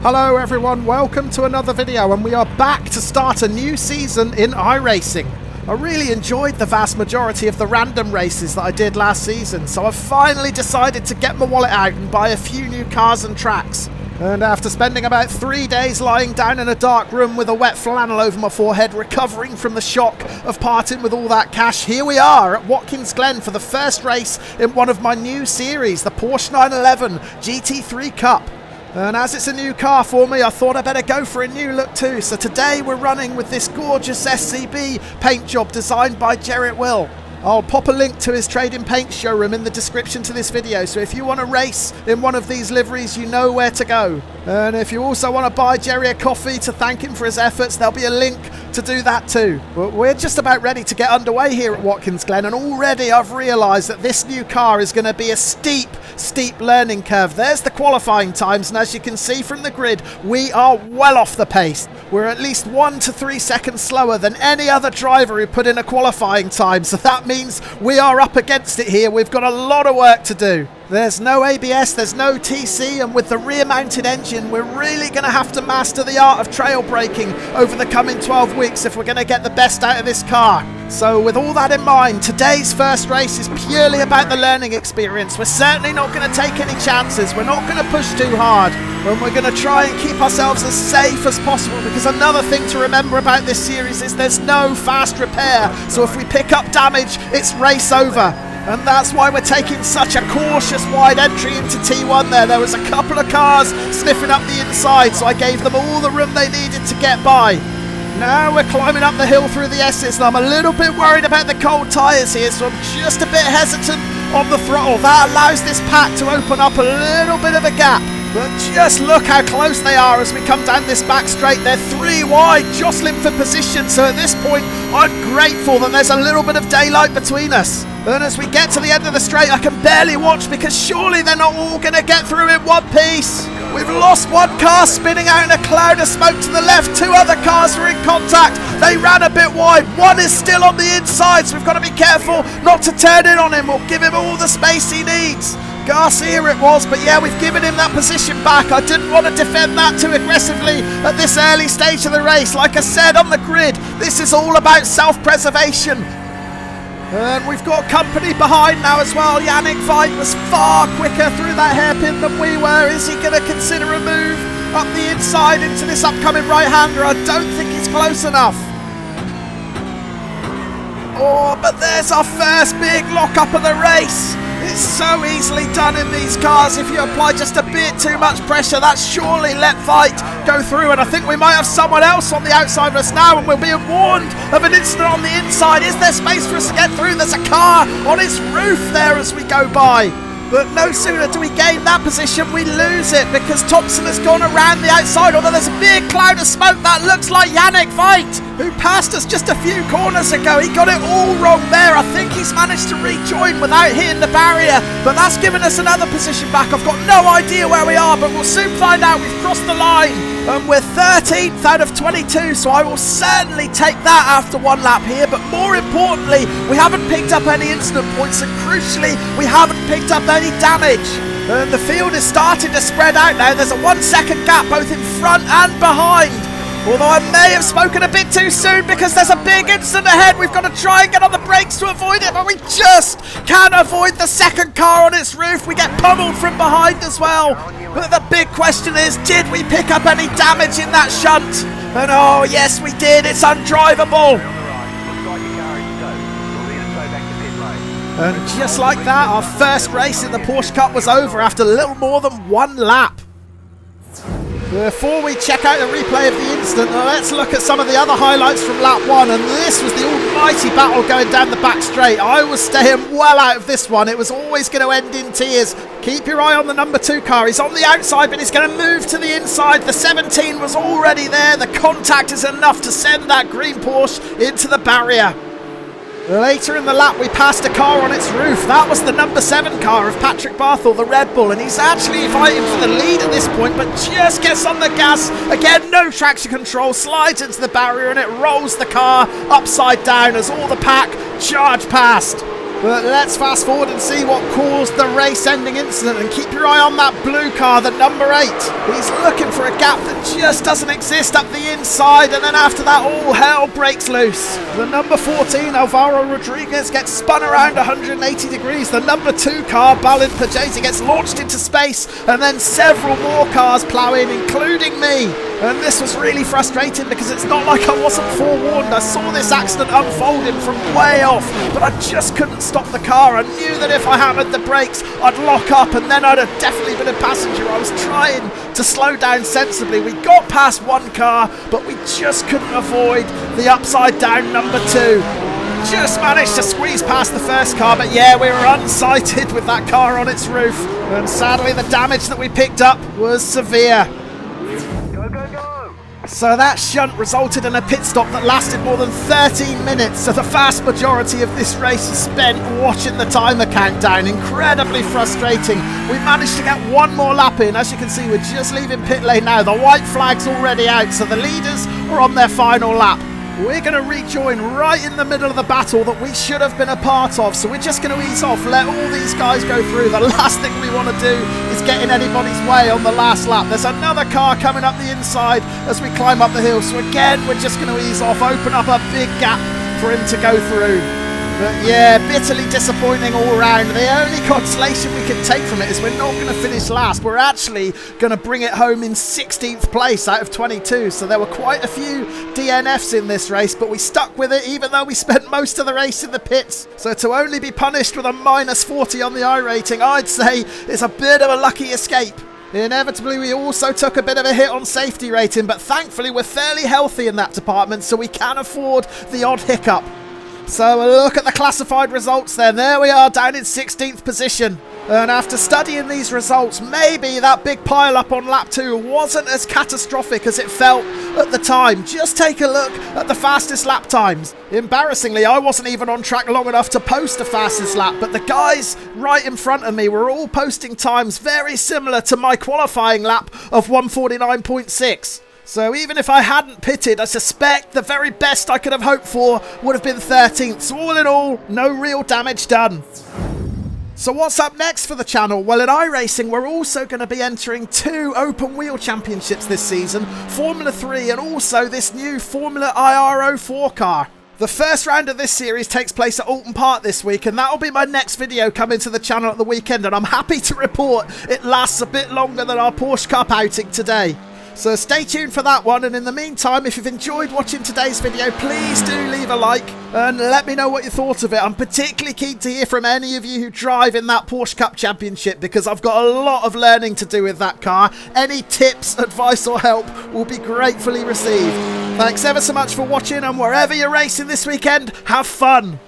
Hello everyone, welcome to another video, and we are back to start a new season in iRacing. I really enjoyed the vast majority of the random races that I did last season, so I've finally decided to get my wallet out and buy a few new cars and tracks. And after spending about 3 days lying down in a dark room with a wet flannel over my forehead, recovering from the shock of parting with all that cash, here we are at Watkins Glen for the first race in one of my new series, the Porsche 911 GT3 Cup. And as it's a new car for me, I thought I'd better go for a new look too. So today we're running with this gorgeous SCB paint job designed by Jerrit Will. I'll pop a link to his trade in paint showroom in the description to this video, so if you want to race in one of these liveries, you know where to go. And if you also want to buy Jerry a coffee to thank him for his efforts, there'll be a link to do that too. But we're just about ready to get underway here at Watkins Glen, and already I've realised that this new car is going to be a steep learning curve. There's the qualifying times, and as you can see from the grid, we are well off the pace. We're at least 1 to 3 seconds slower than any other driver who put in a qualifying time, so that means we are up against it here. We've got a lot of work to do. There's no ABS, there's no TC, and with the rear mounted engine, we're really going to have to master the art of trail braking over the coming 12 weeks if we're going to get the best out of this car. So with all that in mind, today's first race is purely about the learning experience. We're certainly not going to take any chances, we're not going to push too hard, and we're going to try and keep ourselves as safe as possible, because another thing to remember about this series is there's no fast repair, so if we pick up damage, it's race over. And that's why we're taking such a cautious wide entry into T1 there. There was a couple of cars sniffing up the inside, so I gave them all the room they needed to get by. Now we're climbing up the hill through the S's, and I'm a little bit worried about the cold tyres here, so I'm just a bit hesitant on the throttle. That allows this pack to open up a little bit of a gap. But just look how close they are as we come down this back straight. They're 3 wide, jostling for position, so at this point I'm grateful that there's a little bit of daylight between us. And as we get to the end of the straight, I can barely watch, because surely they're not all going to get through in one piece. We've lost one car spinning out in a cloud of smoke to the left. 2 other cars were in contact. They ran a bit wide. One is still on the inside, so we've got to be careful not to turn in on him. We'll give him all the space he needs. Garcia it was, but yeah, we've given him that position back. I didn't want to defend that too aggressively at this early stage of the race. Like I said on the grid, this is all about self-preservation. And we've got company behind now as well. Yannick Veit was far quicker through that hairpin than we were. Is he going to consider a move up the inside into this upcoming right-hander? I don't think he's close enough. Oh, but there's our first big lock-up of the race. It's so easily done in these cars. If you apply just a bit too much pressure, that's surely let Veit go through. And I think we might have someone else on the outside of us now, and we're being warned of an incident on the inside. Is there space for us to get through? There's a car on its roof there as we go by. But no sooner do we gain that position, we lose it, because Thompson has gone around the outside, although there's a big cloud of smoke. That looks like Yannick Veit, who passed us just a few corners ago. He got it all wrong there. I think he's managed to rejoin without hitting the barrier, but that's given us another position back. I've got no idea where we are, but we'll soon find out. We've crossed the line. We're 13th out of 22, so I will certainly take that after one lap here. But more importantly, we haven't picked up any incident points, and crucially, we haven't picked up any damage. And the field is starting to spread out now. There's a 1 second gap both in front and behind. Although I may have spoken a bit too soon, because there's a big incident ahead. We've got to try and get on the brakes to avoid it, but we just can't avoid the second car on its roof. We get pummeled from behind as well. But the big question is, did we pick up any damage in that shunt? And oh yes, we did. It's undrivable. And just like that, our first race in the Porsche Cup was over after little more than 1 lap. Before we check out the replay of the incident, let's look at some of the other highlights from lap 1, and this was the almighty battle going down the back straight. I was staying well out of this one. It was always going to end in tears. Keep your eye on the number 2 car. He's on the outside, but he's going to move to the inside. The 17 was already there. The contact is enough to send that green Porsche into the barrier. Later in the lap, we passed a car on its roof. That was the number 7 car of Patrick Barthel, the Red Bull, and he's actually fighting for the lead at this point, but just gets on the gas. Again, no traction control, slides into the barrier, and it rolls the car upside down as all the pack charge past. But let's fast forward and see what caused the race-ending incident, and keep your eye on that blue car, the number 8. He's looking for a gap that just doesn't exist up the inside, and then after that all hell breaks loose. The number 14, Alvaro Rodriguez, gets spun around 180 degrees. The number 2 car, Balint Pajesi, gets launched into space, and then several more cars plough in, including me. And this was really frustrating because it's not like I wasn't forewarned. I saw this accident unfolding from way off, but I just couldn't stop the car. I knew that if I hammered the brakes, I'd lock up, and then I'd have definitely been a passenger. I was trying to slow down sensibly. We got past one car, but we just couldn't avoid the upside down number 2. Just managed to squeeze past the first car, but yeah, we were unsighted with that car on its roof, and sadly the damage that we picked up was severe. So that shunt resulted in a pit stop that lasted more than 13 minutes, so the vast majority of this race is spent watching the timer countdown. Incredibly frustrating. We managed to get one more lap in. As you can see, we're just leaving pit lane now. The white flag's already out, so the leaders are on their final lap. We're going to rejoin right in the middle of the battle that we should have been a part of, so we're just going to ease off, let all these guys go through. The last thing we want to do is get in anybody's way on the last lap. There's another car coming up the inside as we climb up the hill, so again we're just going to ease off, open up a big gap for him to go through. But yeah, bitterly disappointing all round. The only consolation we can take from it is we're not going to finish last. We're actually going to bring it home in 16th place out of 22. So there were quite a few DNFs in this race, but we stuck with it even though we spent most of the race in the pits. So to only be punished with a -40 on the iRating, I'd say is a bit of a lucky escape. Inevitably, we also took a bit of a hit on safety rating, but thankfully we're fairly healthy in that department, so we can afford the odd hiccup. So look at the classified results then. There we are down in 16th position. And after studying these results, maybe that big pile up on lap 2 wasn't as catastrophic as it felt at the time. Just take a look at the fastest lap times. Embarrassingly, I wasn't even on track long enough to post the fastest lap, but the guys right in front of me were all posting times very similar to my qualifying lap of 1:49.6. So even if I hadn't pitted, I suspect the very best I could have hoped for would have been 13th. So all in all, no real damage done. So what's up next for the channel? Well, in iRacing, we're also going to be entering 2 open wheel championships this season, Formula 3 and also this new Formula IR04 car. The first round of this series takes place at Alton Park this week, and that'll be my next video coming to the channel at the weekend, and I'm happy to report it lasts a bit longer than our Porsche Cup outing today. So stay tuned for that one, and in the meantime, if you've enjoyed watching today's video, please do leave a like and let me know what you thought of it. I'm particularly keen to hear from any of you who drive in that Porsche Cup Championship, because I've got a lot of learning to do with that car. Any tips, advice or help will be gratefully received. Thanks ever so much for watching, and wherever you're racing this weekend, have fun!